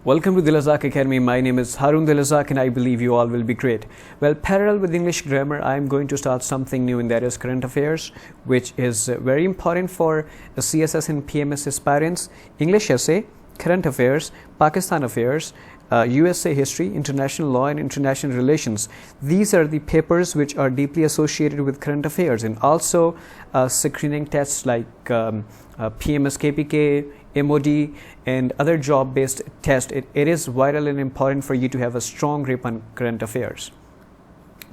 Welcome to Dilazak Academy. My name is Harun Dilazak and I believe you all will be great. Well, parallel with English grammar, I am going to start something new, and that is current affairs, which is very important for CSS and PMS aspirants. English essay, current affairs, Pakistan affairs, USA history, international law and international relations. These are the papers which are deeply associated with current affairs, and also screening tests like PMS, KPK, MOD and other job-based tests. It is vital and important for you to have a strong grip on current affairs.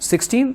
16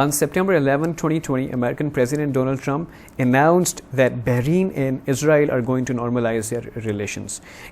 On September 11, 2020, American President Donald Trump announced that Bahrain and Israel are going to normalize their relations.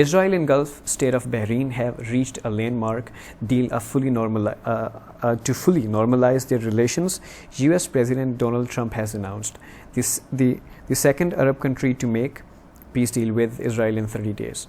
Israel and Gulf state of Bahrain have reached a landmark deal to fully normalize their relations. US President Donald Trump has announced the second Arab country to make peace deal with Israel in 30 days.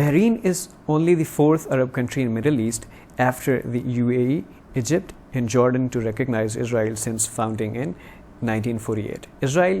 Bahrain is only the fourth Arab country in Middle East after the UAE, Egypt and Jordan to recognize Israel since founding in 1948. Israel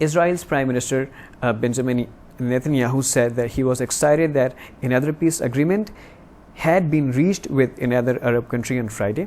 Israel's Prime Minister Benjamin Netanyahu said that he was excited that another peace agreement had been reached with another Arab country on Friday.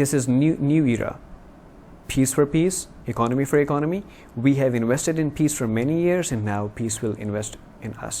This is new era. Peace for peace, economy for economy. We have invested in peace for many years and now peace will invest in us.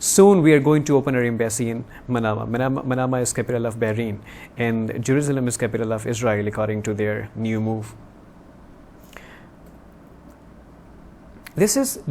soon we are going to open our embassy in Manama. Manama is capital of Bahrain and Jerusalem is capital of Israel according to their new move. This is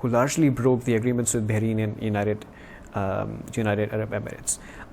who largely broke the agreements with Bahrain and United Arab Emirates.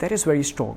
that is very strong.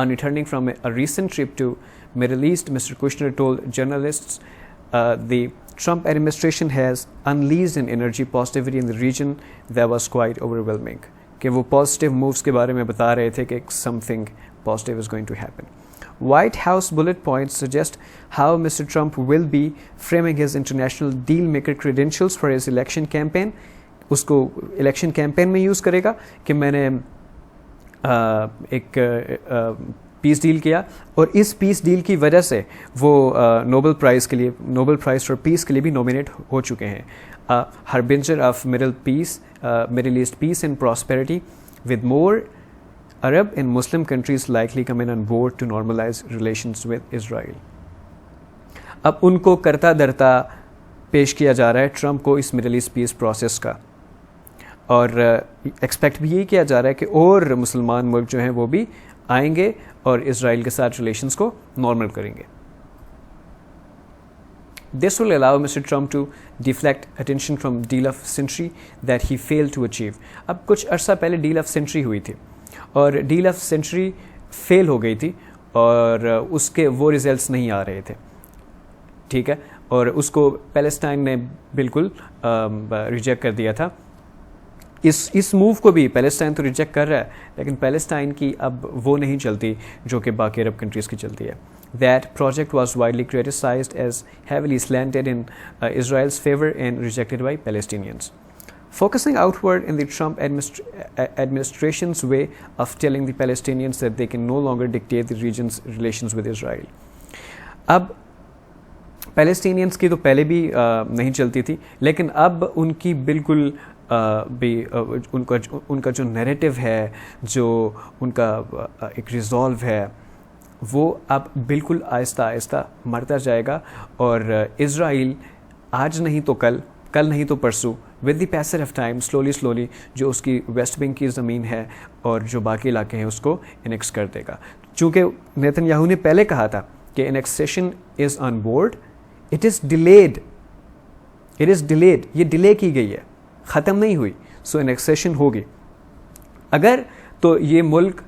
On returning from a recent trip to Middle East, Mr. Kushner told journalists the Trump administration has unleashed an energy positivity in the region that was quite overwhelming. کہ وہ positive moves کے بارے میں بتا رہے تھے کہ something positive is going to happen. White House bullet points suggest how Mr. Trump will be framing his international deal-maker credentials for his election campaign. اس کو election campaign میں یوز کرے گا کہ میں نے ایک پیس ڈیل کیا اور اس پیس ڈیل کی وجہ سے وہ نوبل پرائز کے لیے، نوبل پرائز فار پیس کے لیے بھی نومینیٹ ہو چکے ہیں. Harbinger of Middle East peace and prosperity with more Arab and Muslim countries likely coming on board to normalise relations with Israel. اب ان کو کرتا درتا پیش کیا جا رہا ہے ٹرمپ کو اس مڈل ایسٹ پیس پروسیس کا، اور ایکسپیکٹ بھی یہی کیا جا رہا ہے کہ اور مسلمان ملک جو ہیں وہ بھی آئیں گے اور اسرائیل کے ساتھ ریلیشنز کو نارمل کریں گے. This will allow Mr. Trump to deflect attention from deal of century that he failed to achieve. اب کچھ عرصہ پہلے ڈیل آف سینچری ہوئی تھی اور ڈیل آف سینچری فیل ہو گئی تھی اور اس کے وہ ریزلٹس نہیں آ رہے تھے، ٹھیک ہے، اور اس کو پیلسٹائن نے بالکل ریجیکٹ کر دیا تھا. اس موو کو بھی پیلسٹائن تو ریجیکٹ کر رہا ہے لیکن پیلسٹائن کی اب وہ نہیں چلتی جو کہ باقی عرب کنٹریز کی چلتی ہے. That project was widely criticized as heavily slanted in Israel's favor and rejected by Palestinians. Focusing outward in the Trump administration's way of telling the Palestinians that they can no longer dictate the region's relations with Israel. اب Palestinians کی تو پہلے بھی نہیں چلتی تھی لیکن اب ان کی بالکل بھی ان کا جو نیریٹو ہے، جو ان کا ایک ریزالو ہے، وہ اب بالکل آہستہ آہستہ مرتا جائے گا. اور اسرائیل آج نہیں تو کل نہیں تو پرسوں with the pacer of time slowly جو اس کی ویسٹ بینک کی زمین ہے اور جو باقی علاقے ہیں اس کو انیکس کر دے گا. چونکہ نیتن یاہو نے پہلے کہا تھا کہ annexation is on board, it is delayed, یہ ڈیلے کی گئی ہے، ختم نہیں ہوئی. سو انیکسیشن ہوگی. اگر تو یہ ملک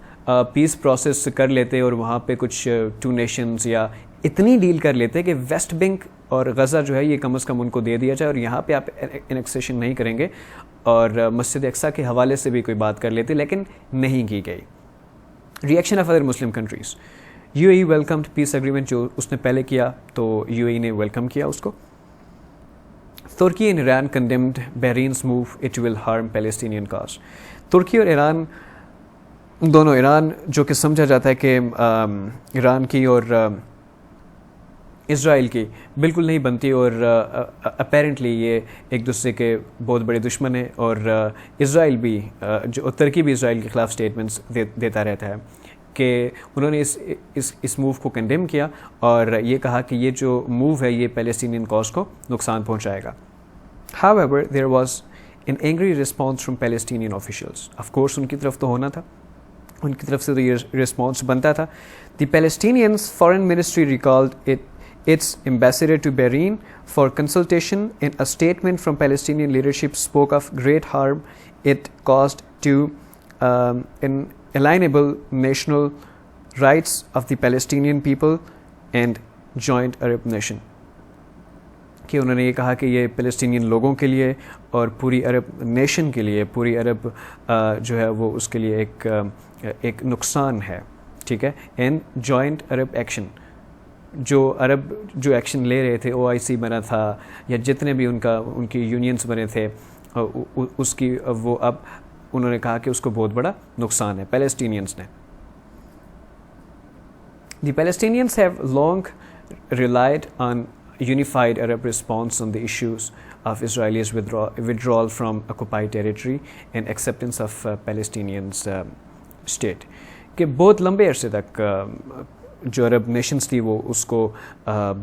پیس پروسیس کر لیتے اور وہاں پہ کچھ ٹو نیشنز یا اتنی ڈیل کر لیتے کہ ویسٹ بینک اور غزہ جو ہے یہ کم از کم ان کو دے دیا جائے اور یہاں پہ آپ انیکسیشن نہیں کریں گے، اور مسجد اقصیٰ کے حوالے سے بھی کوئی بات کر لیتے، لیکن نہیں کی گئی. Reaction of other Muslim countries. U A E welcomed peace agreement, جو اس نے پہلے کیا تو یو اے ای نے ویلکم کیا اس کو. Turkey and Iran condemned Bahrain's move, it will harm Palestinian cause. ترکی اور ایران دونوں، ایران جو کہ سمجھا جاتا ہے کہ ایران کی اور اسرائیل کی بالکل نہیں بنتی اور اپیرنٹلی یہ ایک دوسرے کے بہت بڑے دشمن ہیں، اور اسرائیل بھی جو ترکی بھی اسرائیل کے خلاف اسٹیٹمنٹس دیتا رہتا ہے کہ انہوں نے اس موو کو کنڈیم کیا اور یہ کہا کہ یہ جو موو ہے یہ پیلسٹینین کاز کو نقصان پہنچائے گا. However, there was an angry response from Palestinian officials. Of course ان کی طرف تو ہونا تھا، ان کی طرف سے تو یہ رسپانس بنتا تھا. The Palestinians foreign ministry recalled its ambassador to Bahrain for consultation. In a statement from Palestinian leadership spoke of great harm it caused to inalienable national rights of the Palestinian people and joint Arab nation. کہ انہوں نے یہ کہا کہ یہ فلسطینین لوگوں کے لیے اور پوری عرب نیشن کے لیے، پوری عرب جو ہے وہ اس کے لیے ایک نقصان ہے، ٹھیک ہے. اینڈ جوائنٹ عرب ایکشن، جو عرب جو ایکشن لے رہے تھے، OIC بنا تھا یا جتنے بھی ان کی یونینز بنے تھے، اس کی وہ اب انہوں نے کہا کہ اس کو بہت بڑا نقصان ہے پیلسٹینینز نے. The Palestinians have long relied on unified Arab response on the issues of Israel's withdrawal from occupied territory and acceptance of Palestinians state. کہ بہت لمبے عرصے تک جو عرب نیشنز تھی وہ اس کو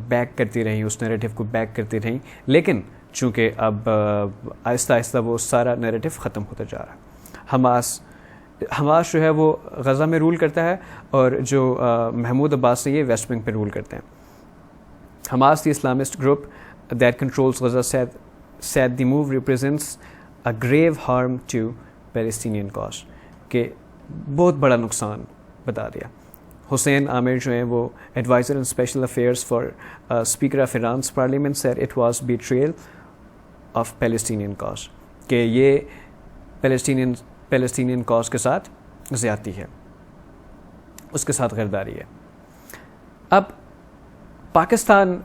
بیک کرتی رہیں, اس نیریٹو کو بیک کرتی رہیں, لیکن چونکہ اب آہستہ آہستہ وہ سارا نیریٹو ختم ہوتا جا رہا. حماس جو ہے وہ غزہ میں رول کرتا ہے, اور جو محمود عباس ہے یہ ویسٹ بینک پہ رول کرتے ہیں. Hamas, the Islamist group that controls Gaza, said the move represents a grave harm to Palestinian cause. کہ بہت بڑا نقصان بتا دیا. حسین عامر جو ہیں وہ adviser in special affairs for speaker of Iran's parliament said it was betrayal of Palestinian cause. کہ یہ پیلسٹینین کاز کے ساتھ زیادتی ہے, اس کے ساتھ غداری ہے. اب پاکستان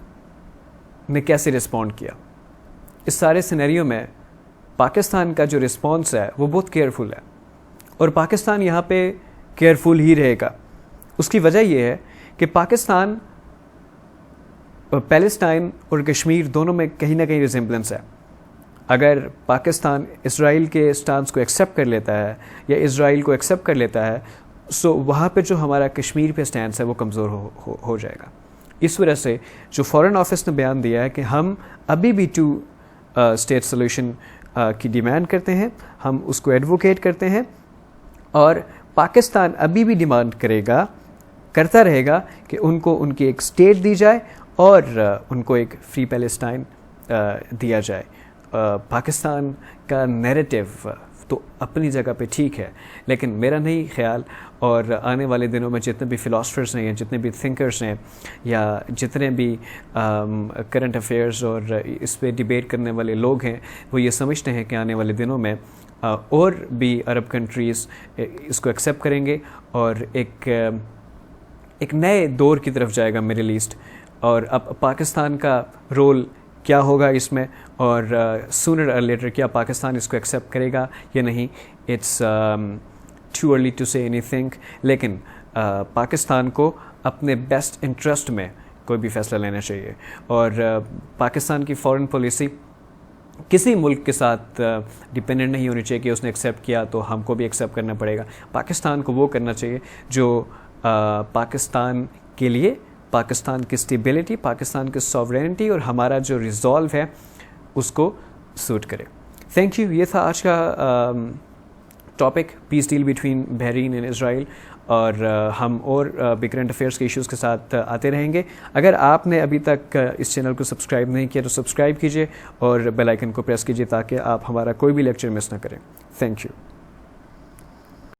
نے کیسے رسپونڈ کیا؟ اس سارے سینیریو میں پاکستان کا جو رسپانس ہے وہ بہت کیئرفل ہے, اور پاکستان یہاں پہ کیئرفل ہی رہے گا. اس کی وجہ یہ ہے کہ پاکستان پیلسٹائن اور کشمیر دونوں میں کہیں نہ کہیں ریزمبلنس ہے. اگر پاکستان اسرائیل کے سٹانس کو ایکسیپٹ کر لیتا ہے یا اسرائیل کو ایکسیپٹ کر لیتا ہے, سو وہاں پہ جو ہمارا کشمیر پہ سٹانس ہے وہ کمزور ہو جائے گا. اس وجہ سے جو فارن آفس نے بیان دیا ہے کہ ہم ابھی بھی 2 اسٹیٹ سولوشن کی ڈیمانڈ کرتے ہیں, ہم اس کو ایڈوکیٹ کرتے ہیں, اور پاکستان ابھی بھی ڈیمانڈ کرتا رہے گا کہ ان کو ان کی ایک اسٹیٹ دی جائے اور ان کو ایک فری پیلسٹائن دیا جائے. پاکستان کا نیریٹو تو اپنی جگہ پہ ٹھیک ہے, لیکن میرا نہیں خیال, اور آنے والے دنوں میں جتنے بھی فلاسفرز ہیں یا جتنے بھی تھنکرز ہیں یا جتنے بھی کرنٹ افیئرز اور اس پہ ڈیبیٹ کرنے والے لوگ ہیں, وہ یہ سمجھتے ہیں کہ آنے والے دنوں میں اور بھی عرب کنٹریز اس کو ایکسیپٹ کریں گے اور ایک نئے دور کی طرف جائے گا مڈل ایسٹ. اور اب پاکستان کا رول کیا ہوگا اس میں, اور سونر اور لیٹر کیا پاکستان اس کو ایکسیپٹ کرے گا یا نہیں, اٹس ٹو ارلی ٹو سے اینی تھنگ. لیکن پاکستان کو اپنے بیسٹ انٹرسٹ میں کوئی بھی فیصلہ لینا چاہیے, اور پاکستان کی فارن پالیسی کسی ملک کے ساتھ ڈپینڈنٹ نہیں ہونی چاہیے کہ اس نے ایکسیپٹ کیا تو ہم کو بھی ایکسیپٹ کرنا پڑے گا. پاکستان کو وہ کرنا چاہیے جو پاکستان کے لیے پاکستان کی اسٹیبلٹی, پاکستان کی سوورینٹی اور ہمارا جو ریزالو ہے اس کو سوٹ کرے. Thank you. یہ تھا آج کا topic, peace deal between Bahrain and Israel, اور ہم اور بھی کرنٹ افیئرس کے ایشوز کے ساتھ آتے رہیں گے. اگر آپ نے ابھی تک اس چینل کو سبسکرائب نہیں کیا تو سبسکرائب کیجیے اور بیل آئیکن کو پریس کیجیے تاکہ آپ ہمارا کوئی بھی لیکچر مس نہ کریں. Thank you.